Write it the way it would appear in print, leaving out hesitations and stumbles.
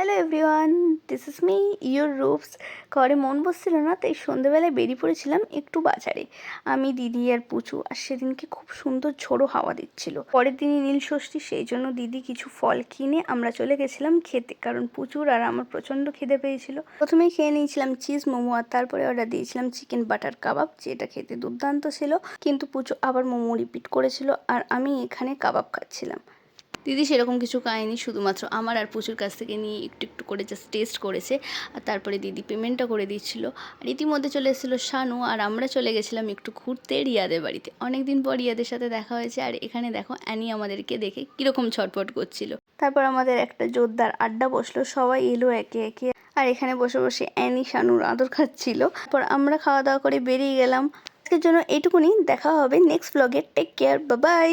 Hello everyone, this is me your রূপস। ঘরে মন বসছিল না, তাই সন্ধেবেলায় বেরিয়ে পড়েছিলাম একটু বাজারে। আমি, দিদি আর পুচু। আর সেদিনকে খুব সুন্দর ঝোড়ো হাওয়া দিচ্ছিল। পরের দিনই নীল ষষ্ঠী, সেই জন্য দিদি কিছু ফল কিনে আমরা চলে গেছিলাম খেতে, কারণ পুচুর আর আমার প্রচণ্ড খিদে পেয়েছিল। প্রথমেই খেয়ে নিয়েছিলাম চিজ মোমো, আর তারপরে অর্ডার দিয়েছিলাম চিকেন বাটার কাবাব, যেটা খেতে দুর্দান্ত ছিল। কিন্তু পুচু আবার মোমো রিপিট করেছিল, আর আমি এখানে কাবাব খাচ্ছিলাম। দিদি সেরকম কিছু খায়নি, শুধুমাত্র আমার আর পুচুর কাছ থেকে নিয়ে একটু একটু করে জাস্ট টেস্ট করেছে। আর তারপরে দিদি পেমেন্টটা করে দিচ্ছিল। আর ইতিমধ্যে চলে এসেছিলো শানু, আর আমরা চলে গেছিলাম একটু ঘুরতে রিয়াদের বাড়িতে। অনেক দিন পর রিয়াদের সাথে দেখা হয়েছে। আর এখানে দেখো অ্যানি আমাদেরকে দেখে কীরকম ছটফট করছিল। তারপর আমাদের একটা জোরদার আড্ডা বসলো, সবাই এলো একে একে। আর এখানে বসে বসে অ্যানি শানুর আদর খাচ্ছিল। তারপর আমরা খাওয়া দাওয়া করে বেরিয়ে গেলাম। আজকের জন্য এইটুকুনি, দেখা হবে নেক্সট ব্লগে। Take care, bye by.